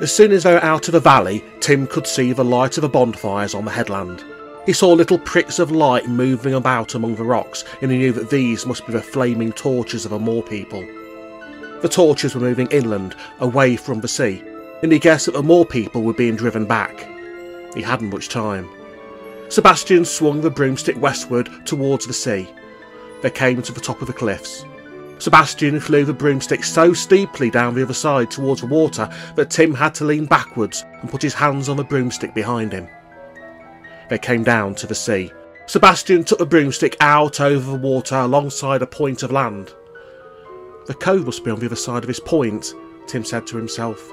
As soon as they were out of the valley, Tim could see the light of the bonfires on the headland. He saw little pricks of light moving about among the rocks, and he knew that these must be the flaming torches of the Moor people. The torches were moving inland, away from the sea, and he guessed that the Moor people were being driven back. He hadn't much time. Sebastian swung the broomstick westward towards the sea. They came to the top of the cliffs. Sebastian flew the broomstick so steeply down the other side towards the water that Tim had to lean backwards and put his hands on the broomstick behind him. They came down to the sea. Sebastian took the broomstick out over the water alongside a point of land. The cove must be on the other side of this point, Tim said to himself.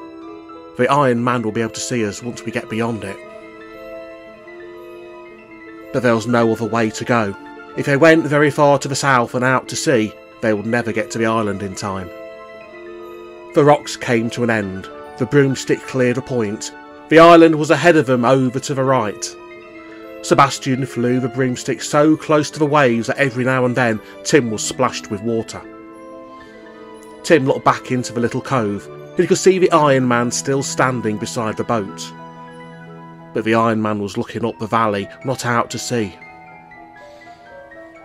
The Iron Man will be able to see us once we get beyond it. But there was no other way to go. If they went very far to the south and out to sea, they would never get to the island in time. The rocks came to an end. The broomstick cleared a point. The island was ahead of them over to the right. Sebastian flew the broomstick so close to the waves that every now and then Tim was splashed with water. Tim looked back into the little cove, and he could see the Iron Man still standing beside the boat. But the Iron Man was looking up the valley, not out to sea.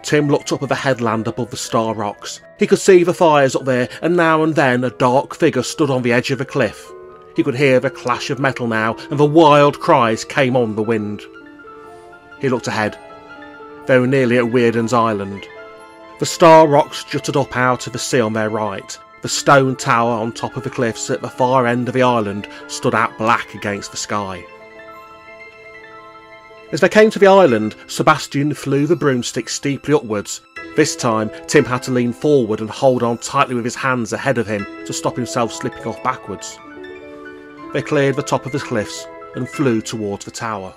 Tim looked up at the headland above the Star Rocks. He could see the fires up there, and now and then a dark figure stood on the edge of the cliff. He could hear the clash of metal now, and the wild cries came on the wind. He looked ahead. They were nearly at Weirden's Island. The Star Rocks jutted up out of the sea on their right. The stone tower on top of the cliffs at the far end of the island stood out black against the sky. As they came to the island, Sebastian flew the broomstick steeply upwards. This time, Tim had to lean forward and hold on tightly with his hands ahead of him to stop himself slipping off backwards. They cleared the top of the cliffs and flew towards the tower.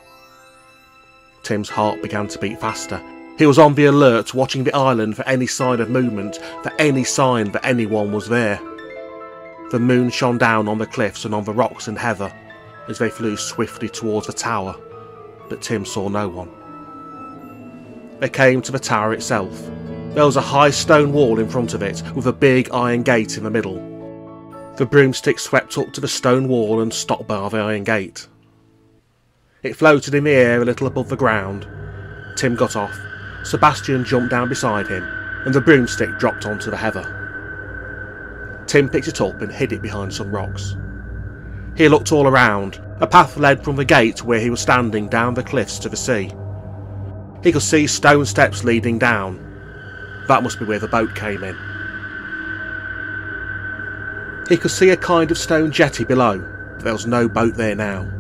Tim's heart began to beat faster. He was on the alert, watching the island for any sign of movement, for any sign that anyone was there. The moon shone down on the cliffs and on the rocks and heather as they flew swiftly towards the tower, but Tim saw no one. They came to the tower itself. There was a high stone wall in front of it, with a big iron gate in the middle. The broomstick swept up to the stone wall and stopped by the iron gate. It floated in the air a little above the ground. Tim got off. Sebastian jumped down beside him, and the broomstick dropped onto the heather. Tim picked it up and hid it behind some rocks. He looked all around. A path led from the gate where he was standing down the cliffs to the sea. He could see stone steps leading down. That must be where the boat came in. He could see a kind of stone jetty below, but there was no boat there now.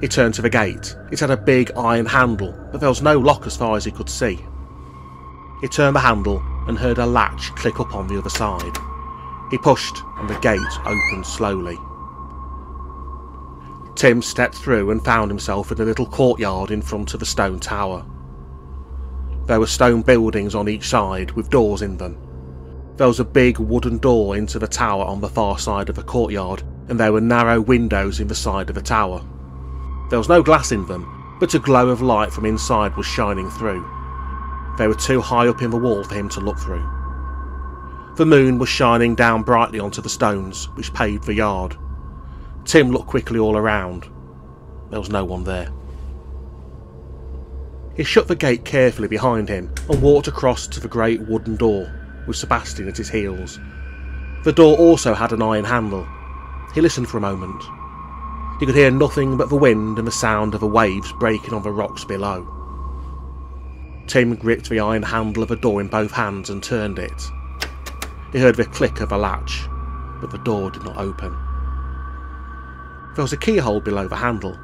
He turned to the gate. It had a big iron handle, but there was no lock as far as he could see. He turned the handle and heard a latch click up on the other side. He pushed and the gate opened slowly. Tim stepped through and found himself in a little courtyard in front of the stone tower. There were stone buildings on each side with doors in them. There was a big wooden door into the tower on the far side of the courtyard, and there were narrow windows in the side of the tower. There was no glass in them, but a glow of light from inside was shining through. They were too high up in the wall for him to look through. The moon was shining down brightly onto the stones, which paved the yard. Tim looked quickly all around. There was no one there. He shut the gate carefully behind him and walked across to the great wooden door, with Sebastian at his heels. The door also had an iron handle. He listened for a moment. He could hear nothing but the wind and the sound of the waves breaking on the rocks below. Tim gripped the iron handle of the door in both hands and turned it. He heard the click of a latch, but the door did not open. There was a keyhole below the handle.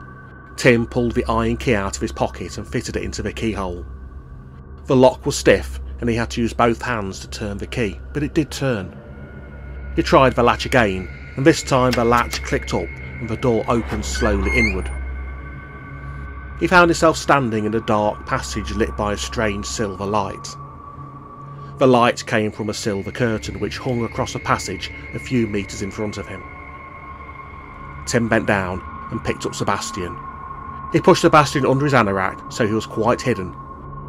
Tim pulled the iron key out of his pocket and fitted it into the keyhole. The lock was stiff and he had to use both hands to turn the key, but it did turn. He tried the latch again, and this time the latch clicked up and the door opened slowly inward. He found himself standing in a dark passage lit by a strange silver light. The light came from a silver curtain which hung across a passage a few metres in front of him. Tim bent down and picked up Sebastian. He pushed Sebastian under his anorak so he was quite hidden,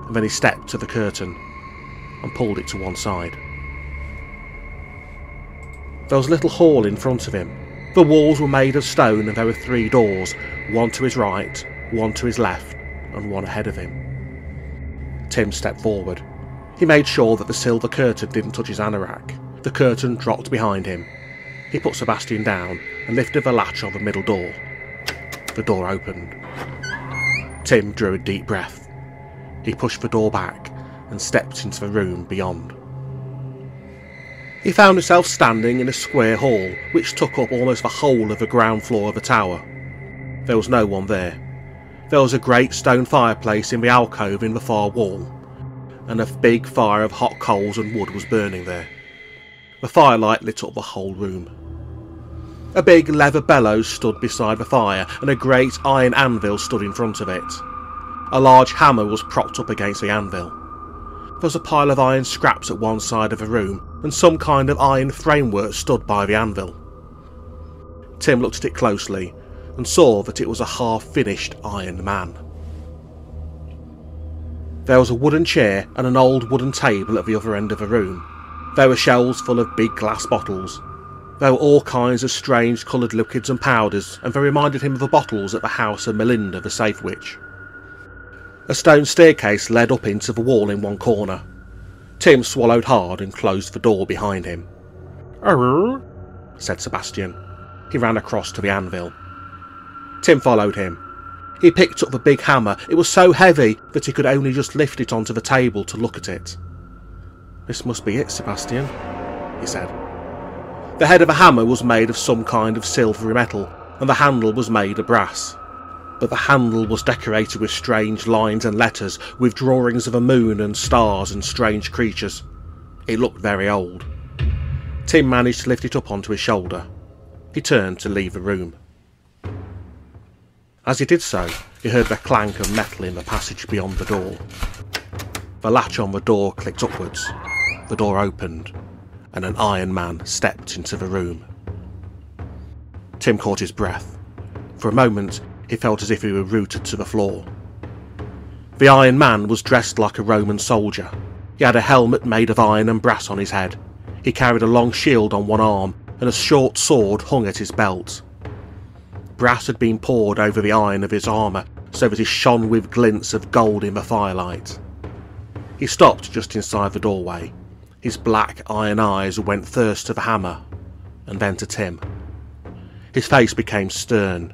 and then he stepped to the curtain and pulled it to one side. There was a little hall in front of him. The walls were made of stone and there were 3 doors, one to his right, one to his left, and one ahead of him. Tim stepped forward. He made sure that the silver curtain didn't touch his anorak. The curtain dropped behind him. He put Sebastian down and lifted the latch on the middle door. The door opened. Tim drew a deep breath. He pushed the door back and stepped into the room beyond. He found himself standing in a square hall which took up almost the whole of the ground floor of the tower. There was no one there. There was a great stone fireplace in the alcove in the far wall, and a big fire of hot coals and wood was burning there. The firelight lit up the whole room. A big leather bellows stood beside the fire, and a great iron anvil stood in front of it. A large hammer was propped up against the anvil. There was a pile of iron scraps at one side of the room, and some kind of iron framework stood by the anvil. Tim looked at it closely, and saw that it was a half-finished Iron Man. There was a wooden chair and an old wooden table at the other end of the room. There were shelves full of big glass bottles. There were all kinds of strange coloured liquids and powders, and they reminded him of the bottles at the house of Melinda the Safe Witch. A stone staircase led up into the wall in one corner. Tim swallowed hard and closed the door behind him. "Arr," said Sebastian. He ran across to the anvil. Tim followed him. He picked up the big hammer. It was so heavy that he could only just lift it onto the table to look at it. "This must be it, Sebastian," he said. The head of the hammer was made of some kind of silvery metal, and the handle was made of brass. But the handle was decorated with strange lines and letters, with drawings of a moon and stars and strange creatures. It looked very old. Tim managed to lift it up onto his shoulder. He turned to leave the room. As he did so, he heard the clank of metal in the passage beyond the door. The latch on the door clicked upwards. The door opened, and an Iron Man stepped into the room. Tim caught his breath. For a moment, he felt as if he were rooted to the floor. The Iron Man was dressed like a Roman soldier. He had a helmet made of iron and brass on his head. He carried a long shield on one arm, and a short sword hung at his belt. Brass had been poured over the iron of his armour, so that it shone with glints of gold in the firelight. He stopped just inside the doorway. His black iron eyes went first to the hammer, and then to Tim. His face became stern.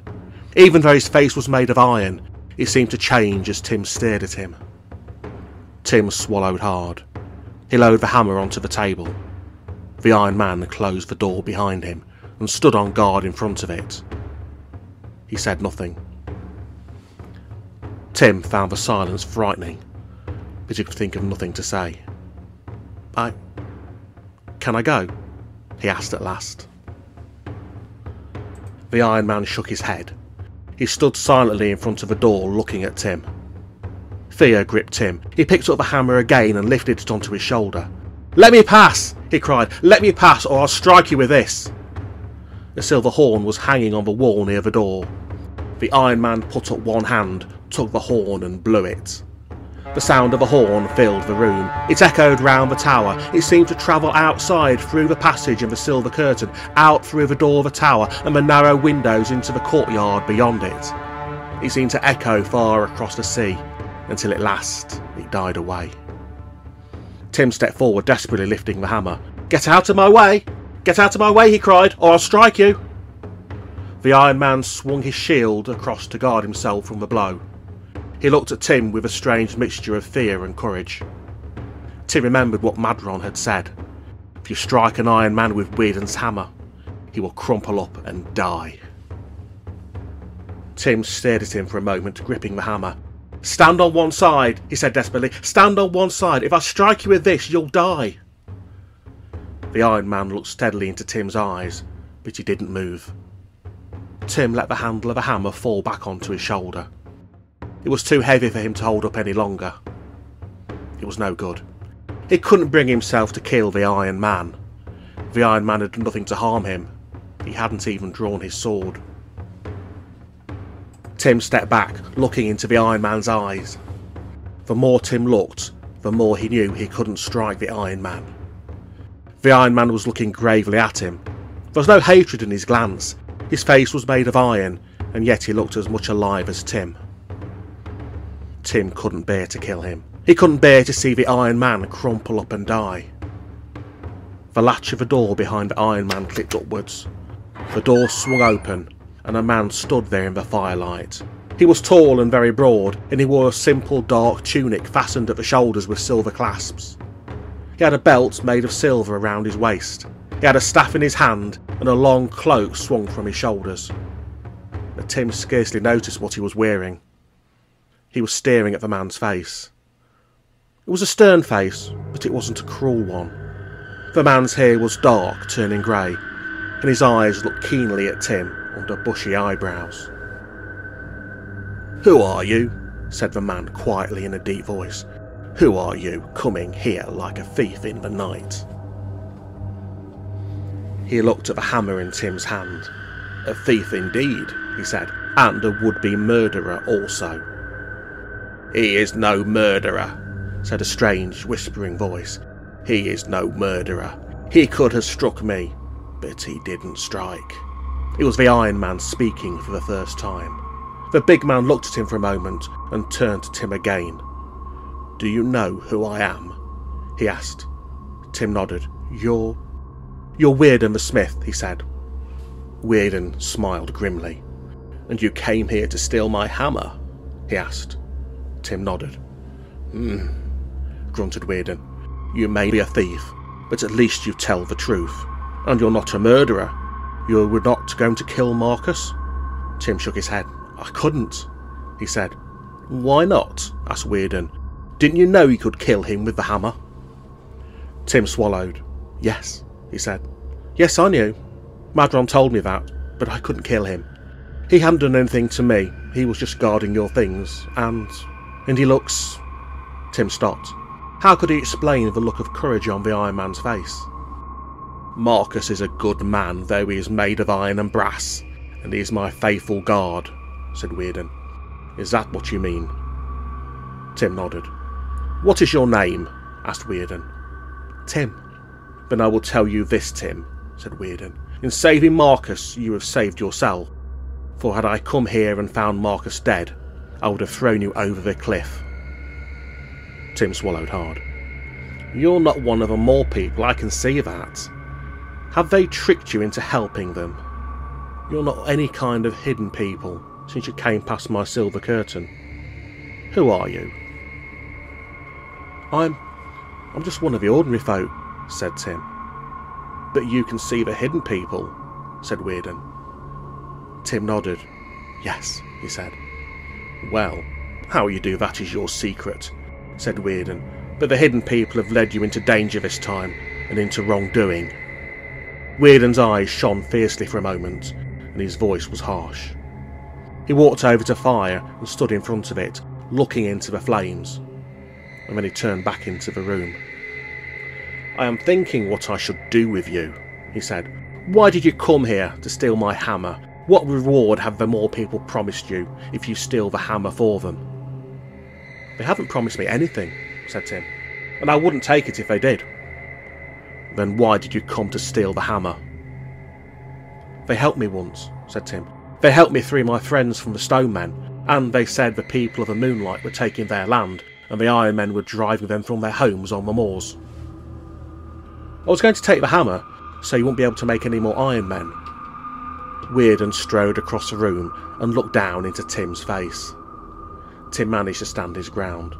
Even though his face was made of iron, it seemed to change as Tim stared at him. Tim swallowed hard. He lowered the hammer onto the table. The Iron Man closed the door behind him and stood on guard in front of it. He said nothing. Tim found the silence frightening, but he could think of nothing to say. Can I go?" he asked at last. The Iron Man shook his head. He stood silently in front of the door looking at Tim. Fear gripped Tim. He picked up the hammer again and lifted it onto his shoulder. "Let me pass!" he cried. "Let me pass, or I'll strike you with this!" A silver horn was hanging on the wall near the door. The Iron Man put up one hand, took the horn and blew it. The sound of the horn filled the room. It echoed round the tower. It seemed to travel outside through the passage and the silver curtain, out through the door of the tower and the narrow windows into the courtyard beyond it. It seemed to echo far across the sea, until at last it died away. Tim stepped forward, desperately lifting the hammer. "Get out of my way! Get out of my way!" he cried, "or I'll strike you!" The Iron Man swung his shield across to guard himself from the blow. He looked at Tim with a strange mixture of fear and courage. Tim remembered what Madron had said. If you strike an Iron Man with Whedon's hammer, he will crumple up and die. Tim stared at him for a moment, gripping the hammer. "Stand on one side," he said desperately. "Stand on one side. If I strike you with this, you'll die." The Iron Man looked steadily into Tim's eyes, but he didn't move. Tim let the handle of the hammer fall back onto his shoulder. It was too heavy for him to hold up any longer. It was no good. He couldn't bring himself to kill the Iron Man. The Iron Man had done nothing to harm him. He hadn't even drawn his sword. Tim stepped back, looking into the Iron Man's eyes. The more Tim looked, the more he knew he couldn't strike the Iron Man. The Iron Man was looking gravely at him. There was no hatred in his glance. His face was made of iron, and yet he looked as much alive as Tim. Tim couldn't bear to kill him. He couldn't bear to see the Iron Man crumple up and die. The latch of the door behind the Iron Man clicked upwards. The door swung open, and a man stood there in the firelight. He was tall and very broad, and he wore a simple dark tunic fastened at the shoulders with silver clasps. He had a belt made of silver around his waist. He had a staff in his hand, and a long cloak swung from his shoulders. But Tim scarcely noticed what he was wearing. He was staring at the man's face. It was a stern face, but it wasn't a cruel one. The man's hair was dark, turning grey, and his eyes looked keenly at Tim under bushy eyebrows. "Who are you?" said the man quietly in a deep voice. "Who are you, coming here like a thief in the night?" He looked at the hammer in Tim's hand. "A thief indeed," he said, "and a would-be murderer also." "He is no murderer," said a strange, whispering voice. "He is no murderer. He could have struck me, but he didn't strike." It was the Iron Man speaking for the first time. The big man looked at him for a moment and turned to Tim again. "Do you know who I am?" he asked. Tim nodded. You're Weirden the Smith," he said. Weirden smiled grimly. "And you came here to steal my hammer?" he asked. Tim nodded. Grunted Weirden. "You may be a thief, but at least you tell the truth. And you're not a murderer. You were not going to kill Marcus?" Tim shook his head. "I couldn't," he said. "Why not?" asked Weirden. "Didn't you know you could kill him with the hammer?" Tim swallowed. "Yes," he said. "Yes, I knew. Madron told me that, but I couldn't kill him. He hadn't done anything to me. He was just guarding your things, and he looks..." Tim stopped. How could he explain the look of courage on the Iron Man's face? "Marcus is a good man, though he is made of iron and brass, and he is my faithful guard," said Weirden. "Is that what you mean?" Tim nodded. "What is your name?" asked Weirden. "Tim." "Then I will tell you this, Tim," said Weirden. "In saving Marcus, you have saved yourself. For had I come here and found Marcus dead, I would have thrown you over the cliff." Tim swallowed hard. "You're not one of the Moor people, I can see that. Have they tricked you into helping them? You're not any kind of hidden people since you came past my silver curtain. Who are you?" I'm just one of the ordinary folk," said Tim. "But you can see the hidden people," said Weirden. Tim nodded. "Yes," he said. "Well, how you do that is your secret," said Weirden, "but the hidden people have led you into danger this time, and into wrongdoing." Weirden's eyes shone fiercely for a moment, and his voice was harsh. He walked over to the fire and stood in front of it, looking into the flames, and then he turned back into the room. "I am thinking what I should do with you," he said. "Why did you come here to steal my hammer? What reward have the Moor people promised you if you steal the hammer for them?" "They haven't promised me anything," said Tim, "and I wouldn't take it if they did." "Then why did you come to steal the hammer?" "They helped me once," said Tim. "They helped me free my friends from the Stone Men, and they said the people of the Moonlight were taking their land, and the Iron Men were driving them from their homes on the moors. I was going to take the hammer, so you won't be able to make any more Iron Men." Weirden strode across the room and looked down into Tim's face. Tim managed to stand his ground.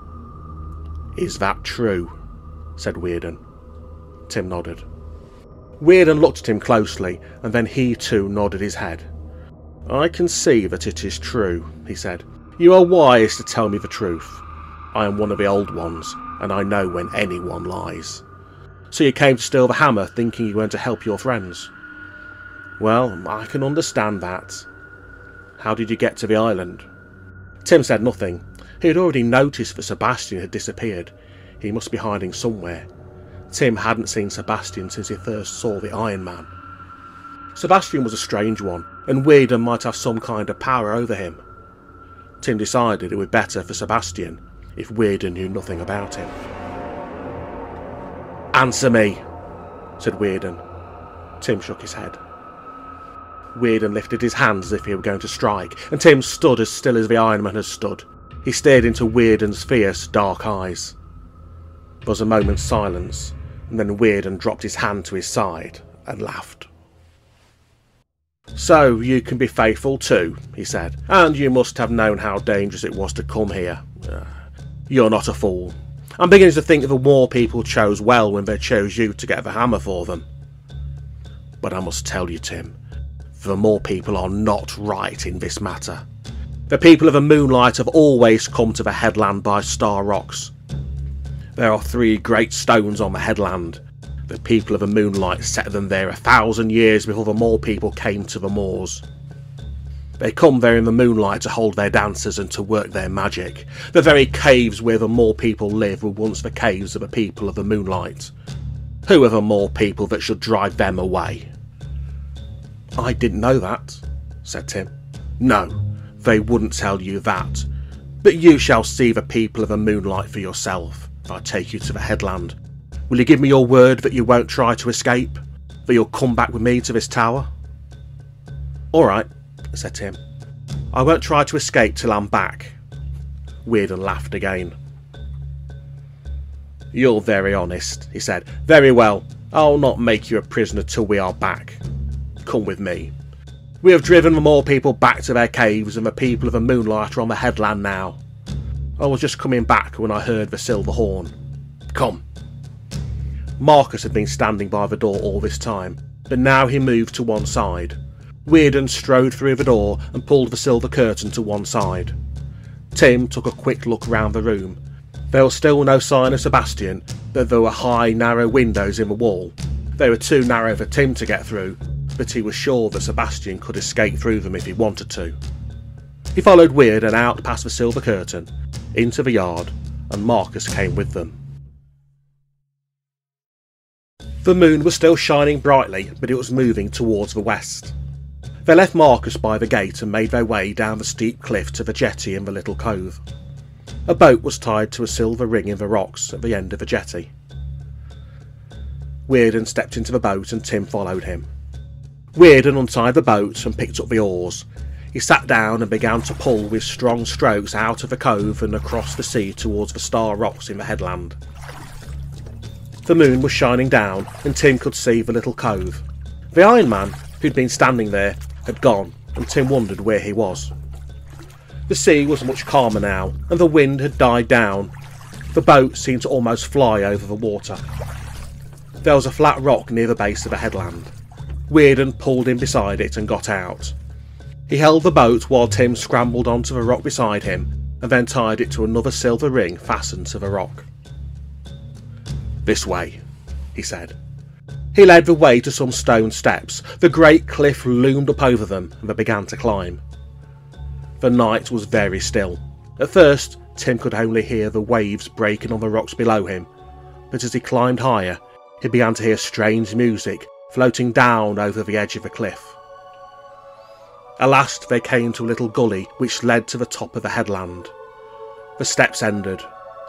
"Is that true?" said Weirden. Tim nodded. Weirden looked at him closely, and then he too nodded his head. "I can see that it is true," he said. "You are wise to tell me the truth. I am one of the old ones, and I know when anyone lies. So you came to steal the hammer thinking you were going to help your friends? Well, I can understand that. How did you get to the island?" Tim said nothing. He had already noticed that Sebastian had disappeared. He must be hiding somewhere. Tim hadn't seen Sebastian since he first saw the Iron Man. Sebastian was a strange one, and Weirden might have some kind of power over him. Tim decided it would be better for Sebastian if Weirden knew nothing about him. "Answer me," said Weirden. Tim shook his head. Weirden lifted his hands as if he were going to strike, and Tim stood as still as the Ironman had stood. He stared into Weirden's fierce, dark eyes. There was a moment's silence, and then Weirden dropped his hand to his side and laughed. "So you can be faithful too," he said, "and you must have known how dangerous it was to come here. You're not a fool. I'm beginning to think that the War people chose well when they chose you to get the hammer for them. But I must tell you, Tim, the Moor people are not right in this matter. The people of the Moonlight have always come to the headland by Star Rocks. There are 3 great stones on the headland. The people of the Moonlight set them there 1,000 years before the Moor people came to the moors. They come there in the moonlight to hold their dances and to work their magic. The very caves where the Moor people live were once the caves of the people of the Moonlight. Who are the Moor people that should drive them away?" "I didn't know that," said Tim. "No, they wouldn't tell you that. But you shall see the people of the Moonlight for yourself if I take you to the headland. Will you give me your word that you won't try to escape? That you'll come back with me to this tower?" "All right," said Tim. "I won't try to escape till I'm back." Weirden laughed again. "You're very honest," he said. "Very well, I'll not make you a prisoner till we are back. Come with me. We have driven the Moor people back to their caves, and the people of the Moonlight are on the headland now. I was just coming back when I heard the silver horn. Come." Marcus had been standing by the door all this time, but now he moved to one side. Weirden strode through the door and pulled the silver curtain to one side. Tim took a quick look round the room. There was still no sign of Sebastian, but there were high, narrow windows in the wall. They were too narrow for Tim to get through, but he was sure that Sebastian could escape through them if he wanted to. He followed Weirden out past the silver curtain, into the yard, and Marcus came with them. The moon was still shining brightly, but it was moving towards the west. They left Marcus by the gate and made their way down the steep cliff to the jetty in the little cove. A boat was tied to a silver ring in the rocks at the end of the jetty. Weirden stepped into the boat and Tim followed him. Weirden untied the boat and picked up the oars. He sat down and began to pull with strong strokes out of the cove and across the sea towards the Star Rocks in the headland. The moon was shining down and Tim could see the little cove. The Iron Man, who'd been standing there, had gone, and Tim wondered where he was. The sea was much calmer now, and the wind had died down. The boat seemed to almost fly over the water. There was a flat rock near the base of the headland. Weirden pulled in beside it and got out. He held the boat while Tim scrambled onto the rock beside him, and then tied it to another silver ring fastened to the rock. "This way," he said. He led the way to some stone steps. The great cliff loomed up over them, and they began to climb. The night was very still. At first, Tim could only hear the waves breaking on the rocks below him, but as he climbed higher, he began to hear strange music floating down over the edge of the cliff. At last they came to a little gully which led to the top of the headland. The steps ended.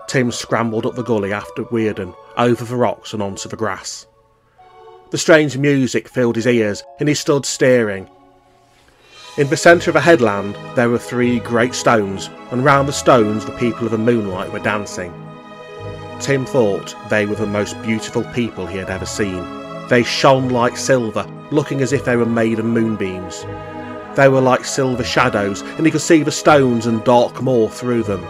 Tim scrambled up the gully after Weirden, over the rocks and onto the grass. The strange music filled his ears, and he stood staring. In the centre of the headland there were 3 great stones, and round the stones the people of the Moonlight were dancing. Tim thought they were the most beautiful people he had ever seen. They shone like silver, looking as if they were made of moonbeams. They were like silver shadows, and he could see the stones and dark moor through them.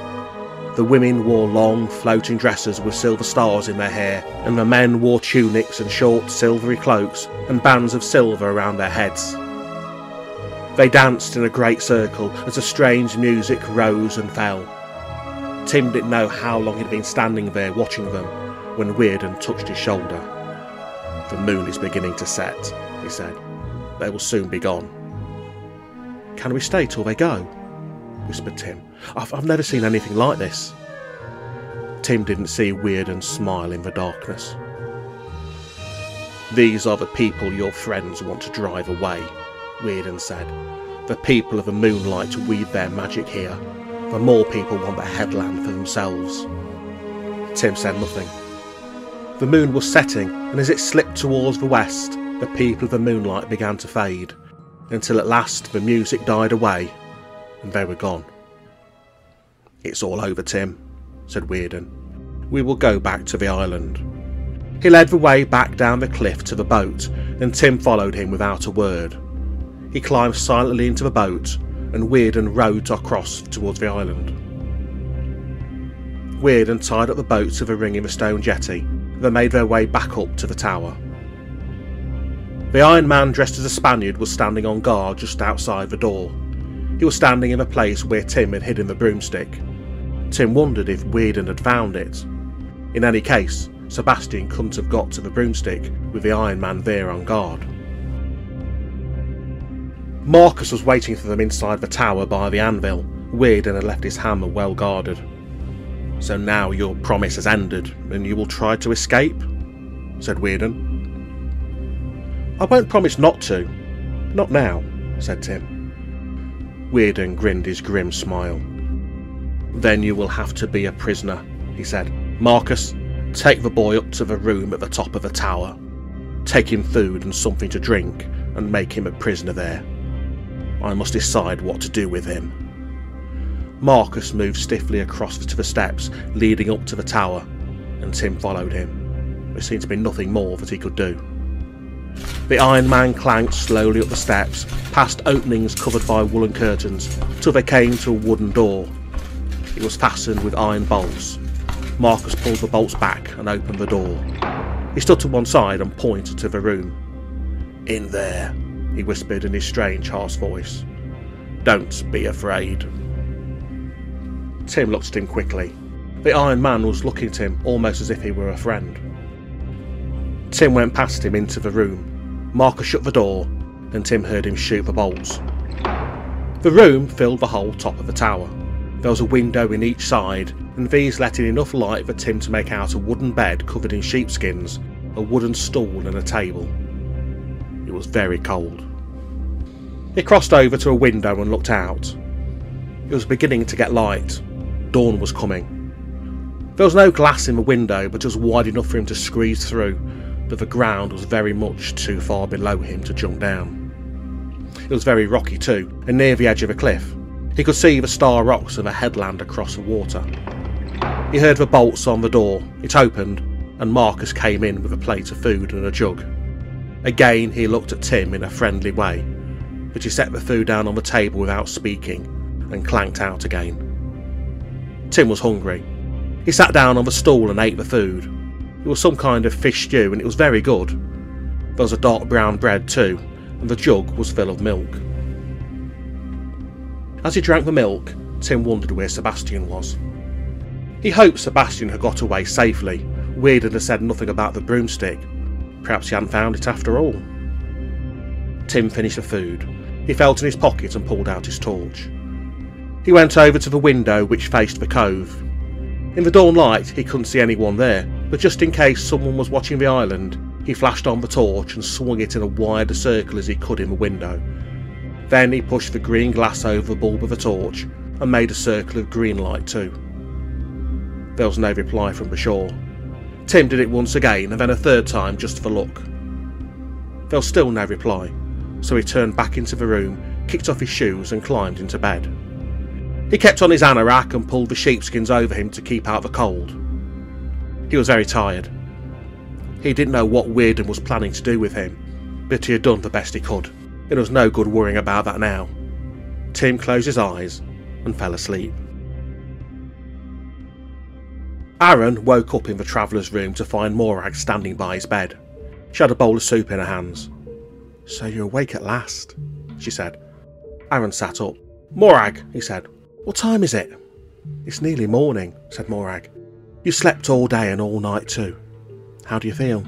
The women wore long, floating dresses with silver stars in their hair, and the men wore tunics and short, silvery cloaks, and bands of silver around their heads. They danced in a great circle as the strange music rose and fell. Tim didn't know how long he'd been standing there watching them, when Weirden touched his shoulder. "The moon is beginning to set," he said. "They will soon be gone." "Can we stay till they go?" whispered Tim. I've never seen anything like this." Tim didn't see Weirden smile in the darkness. "These are the people your friends want to drive away," Weirden said. "The people of the Moonlight weave their magic here. The Moor people want the headland for themselves." Tim said nothing. The moon was setting, and as it slipped towards the west, the people of the Moonlight began to fade. until at last the music died away and they were gone. "It's all over, Tim," said Weirden. "We will go back to the island." He led the way back down the cliff to the boat, and Tim followed him without a word. He climbed silently into the boat, and Weirden rowed across towards the island. Weirden tied up the boat to the ring in the stone jetty, and they made their way back up to the tower. The Iron Man dressed as a Spaniard was standing on guard just outside the door. He was standing in the place where Tim had hidden the broomstick. Tim wondered if Weirden had found it. In any case, Sebastian couldn't have got to the broomstick with the Iron Man there on guard. Marcus was waiting for them inside the tower by the anvil. Weirden had left his hammer well guarded. "So now your promise has ended, and you will try to escape?" said Weirden. "I won't promise not to. Not now," said Tim. Weirden grinned his grim smile. "Then you will have to be a prisoner," he said. "Marcus, take the boy up to the room at the top of the tower. Take him food and something to drink, and make him a prisoner there. I must decide what to do with him." Marcus moved stiffly across to the steps leading up to the tower, and Tim followed him. There seemed to be nothing more that he could do. The Iron Man clanked slowly up the steps, past openings covered by woolen curtains, till they came to a wooden door. It was fastened with iron bolts. Marcus pulled the bolts back and opened the door. He stood to one side and pointed to the room. "In there," he whispered in his strange, harsh voice. "Don't be afraid." Tim looked at him quickly. The Iron Man was looking at him almost as if he were a friend. Tim went past him into the room. Marcus shut the door, and Tim heard him shoot the bolts. The room filled the whole top of the tower. There was a window in each side, and these let in enough light for Tim to make out a wooden bed covered in sheepskins, a wooden stool and a table. It was very cold. He crossed over to a window and looked out. It was beginning to get light. Dawn was coming. There was no glass in the window, but just wide enough for him to squeeze through, but the ground was very much too far below him to jump down. It was very rocky too, and near the edge of a cliff. He could see the star rocks of a headland across the water. He heard the bolts on the door. It opened, and Marcus came in with a plate of food and a jug. Again he looked at Tim in a friendly way, but he set the food down on the table without speaking, and clanked out again. Tim was hungry. He sat down on the stool and ate the food. It was some kind of fish stew, and it was very good. There was a dark brown bread too, and the jug was full of milk. As he drank the milk, Tim wondered where Sebastian was. He hoped Sebastian had got away safely. Weirden had said nothing about the broomstick. Perhaps he hadn't found it after all. Tim finished the food. He felt in his pocket and pulled out his torch. He went over to the window which faced the cove. In the dawn light he couldn't see anyone there, but just in case someone was watching the island, he flashed on the torch and swung it in a wider circle as he could in the window. Then he pushed the green glass over the bulb of the torch and made a circle of green light too. There was no reply from the shore. Tim did it once again, and then a third time just for luck. There was still no reply, so he turned back into the room, kicked off his shoes and climbed into bed. He kept on his anorak and pulled the sheepskins over him to keep out the cold. He was very tired. He didn't know what Weirden was planning to do with him, but he had done the best he could. It was no good worrying about that now. Tim closed his eyes and fell asleep. Aaron woke up in the traveller's room to find Morag standing by his bed. She had a bowl of soup in her hands. "So you're awake at last," she said. Aaron sat up. "Morag," he said, "what time is it?" "It's nearly morning," said Morag. "You slept all day and all night too. How do you feel?"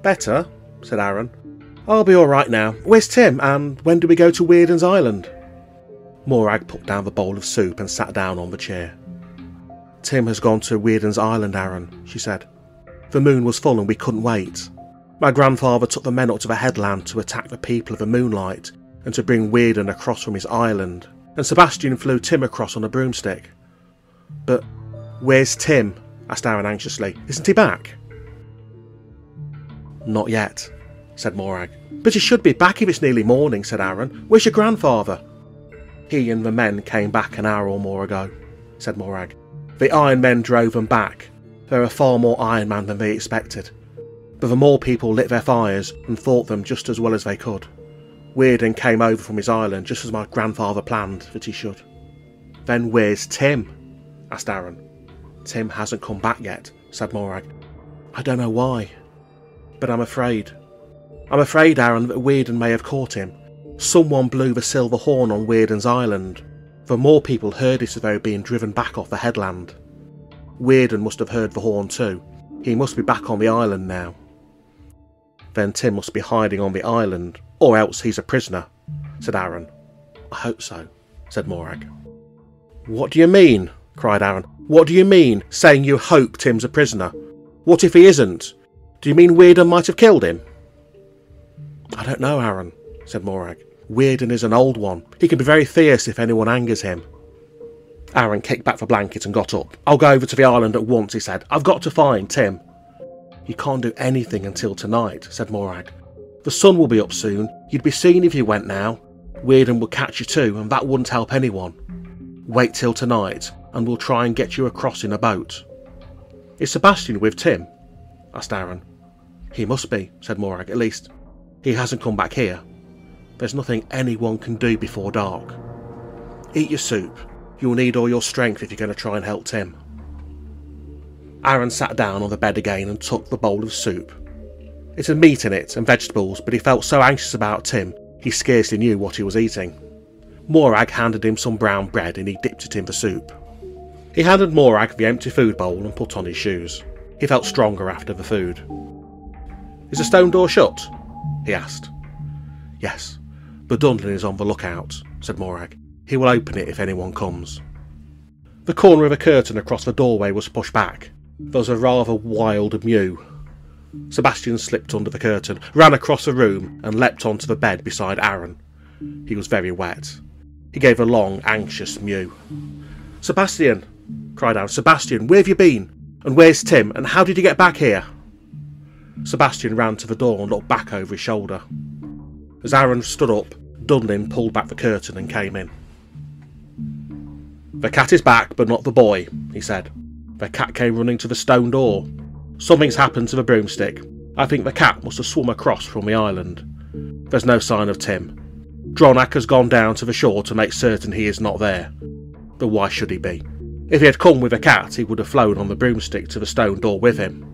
"Better," said Aaron. "I'll be all right now. Where's Tim, and when do we go to Weirden's Island?" Morag put down the bowl of soup and sat down on the chair. "Tim has gone to Weirden's Island, Aaron," she said. "The moon was full and we couldn't wait. My grandfather took the men up to the headland to attack the people of the Moonlight and to bring Weirden across from his island, and Sebastian flew Tim across on a broomstick." "But where's Tim?" asked Aaron anxiously. "Isn't he back?" "Not yet. said Morag. But he should be back if it's nearly morning, said Aaron. Where's your grandfather? He and the men came back an hour or more ago, said Morag. The Iron Men drove them back. There are far more Iron Man than they expected. But the more people lit their fires and fought them just as well as they could. Weirden came over from his island just as my grandfather planned that he should. Then where's Tim? Asked Aaron. Tim hasn't come back yet, said Morag. I don't know why, but I'm afraid. I'm afraid, Aaron, that Weirden may have caught him. Someone blew the silver horn on Weirden's island. The more people heard it as they were being driven back off the headland. Weirden must have heard the horn too. He must be back on the island now. Then Tim must be hiding on the island, or else he's a prisoner, said Aaron. I hope so, said Morag. What do you mean? Cried Aaron. What do you mean, saying you hope Tim's a prisoner? What if he isn't? Do you mean Weirden might have killed him? I don't know, Aaron, said Morag. Weirden is an old one. He can be very fierce if anyone angers him. Aaron kicked back the blanket and got up. I'll go over to the island at once, he said. I've got to find Tim. You can't do anything until tonight, said Morag. The sun will be up soon. You'd be seen if you went now. Weirden would catch you too, and that wouldn't help anyone. Wait till tonight, and we'll try and get you across in a boat. Is Sebastian with Tim? Asked Aaron. He must be, said Morag. At least, he hasn't come back here. There's nothing anyone can do before dark. Eat your soup. You'll need all your strength if you're going to try and help Tim. Aaron sat down on the bed again and took the bowl of soup. It had meat in it and vegetables, but he felt so anxious about Tim, he scarcely knew what he was eating. Morag handed him some brown bread and he dipped it in the soup. He handed Morag the empty food bowl and put on his shoes. He felt stronger after the food. Is the stone door shut? He asked. Yes, but Dunlin is on the lookout, said Morag. He will open it if anyone comes. The corner of a curtain across the doorway was pushed back. There was a rather wild mew. Sebastian slipped under the curtain, ran across the room and leapt onto the bed beside Aaron. He was very wet. He gave a long, anxious mew. Sebastian, cried Aaron. Sebastian, where have you been? And where's Tim? And how did you get back here? Sebastian ran to the door and looked back over his shoulder. As Aaron stood up, Dunlin pulled back the curtain and came in. The cat is back, but not the boy, he said. The cat came running to the stone door. Something's happened to the broomstick. I think the cat must have swum across from the island. There's no sign of Tim. Dronak has gone down to the shore to make certain he is not there. But why should he be? If he had come with a cat, he would have flown on the broomstick to the stone door with him.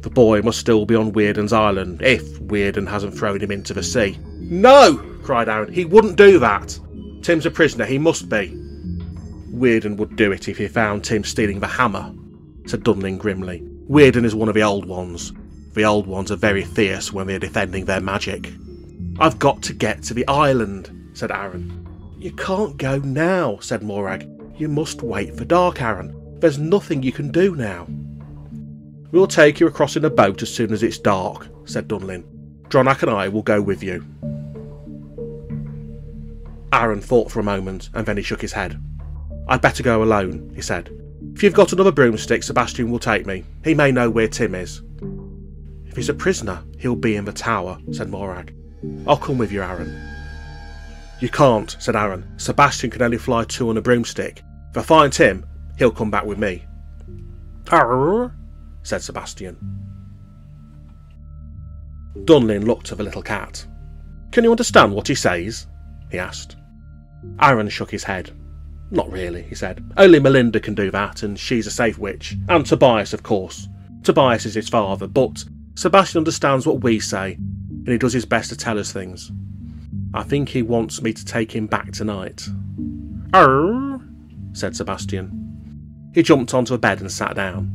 The boy must still be on Weirden's island, if Weirden hasn't thrown him into the sea. No! Cried Aaron. He wouldn't do that. Tim's a prisoner, he must be. Weirden would do it if he found Tim stealing the hammer, said Dunlin grimly. Weirden is one of the old ones. The old ones are very fierce when they're defending their magic. I've got to get to the island, said Aaron. You can't go now, said Morag. You must wait for dark, Aaron. There's nothing you can do now. We'll take you across in a boat as soon as it's dark, said Dunlin. Dronak and I will go with you. Aaron thought for a moment, and then he shook his head. I'd better go alone, he said. If you've got another broomstick, Sebastian will take me. He may know where Tim is. If he's a prisoner, he'll be in the tower, said Morag. I'll come with you, Aaron. You can't, said Aaron. Sebastian can only fly two on a broomstick. If I find Tim, he'll come back with me. Arr, said Sebastian. Dunlin looked at the little cat. Can you understand what he says? He asked. Aaron shook his head. Not really, he said. Only Melinda can do that, and she's a safe witch. And Tobias, of course. Tobias is his father, but Sebastian understands what we say, and he does his best to tell us things. I think he wants me to take him back tonight. Arr, said Sebastian. He jumped onto a bed and sat down.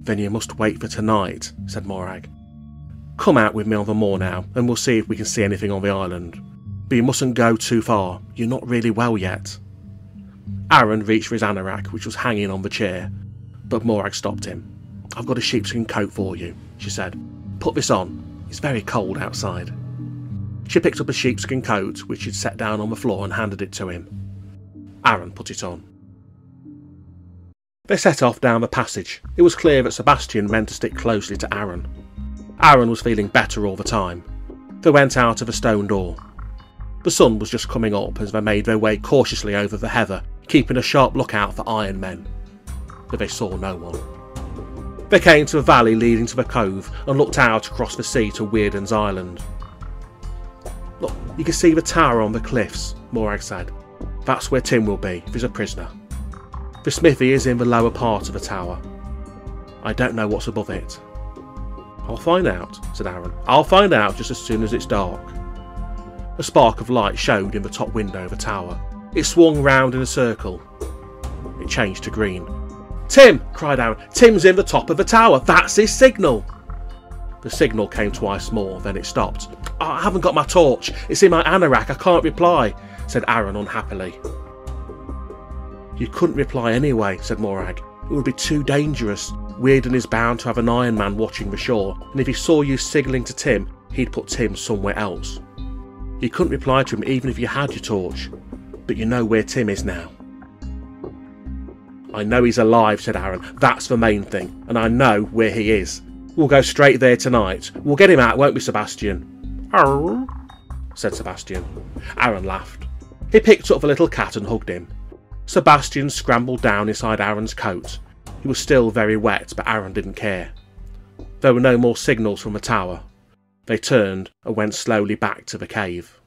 Then you must wait for tonight, said Morag. Come out with me on the moor now, and we'll see if we can see anything on the island. But you mustn't go too far. You're not really well yet. Aaron reached for his anorak, which was hanging on the chair, but Morag stopped him. I've got a sheepskin coat for you, she said. Put this on. It's very cold outside. She picked up a sheepskin coat, which she'd set down on the floor, and handed it to him. Aaron put it on. They set off down the passage. It was clear that Sebastian meant to stick closely to Aaron. Aaron was feeling better all the time. They went out of a stone door. The sun was just coming up as they made their way cautiously over the heather, keeping a sharp lookout for Iron Men. But they saw no one. They came to a valley leading to the cove and looked out across the sea to Weirden's Island. "Look, you can see the tower on the cliffs," Morag said. "That's where Tim will be if he's a prisoner. The smithy is in the lower part of the tower. I don't know what's above it." "I'll find out," said Aaron. "I'll find out just as soon as it's dark." A spark of light showed in the top window of the tower. It swung round in a circle. It changed to green. "Tim!" cried Aaron. "Tim's in the top of the tower! That's his signal!" The signal came twice more, then it stopped. "Oh, I haven't got my torch. It's in my anorak. I can't reply," said Aaron unhappily. "You couldn't reply anyway," said Morag. "It would be too dangerous. Weirden is bound to have an Iron Man watching the shore, and if he saw you signalling to Tim, he'd put Tim somewhere else. You couldn't reply to him even if you had your torch, but you know where Tim is now." "I know he's alive," said Aaron. "That's the main thing, and I know where he is. We'll go straight there tonight. We'll get him out, won't we, Sebastian?" "Arr," said Sebastian. Aaron laughed. He picked up the little cat and hugged him. Sebastian scrambled down inside Aaron's coat. He was still very wet, but Aaron didn't care. There were no more signals from the tower. They turned and went slowly back to the cave.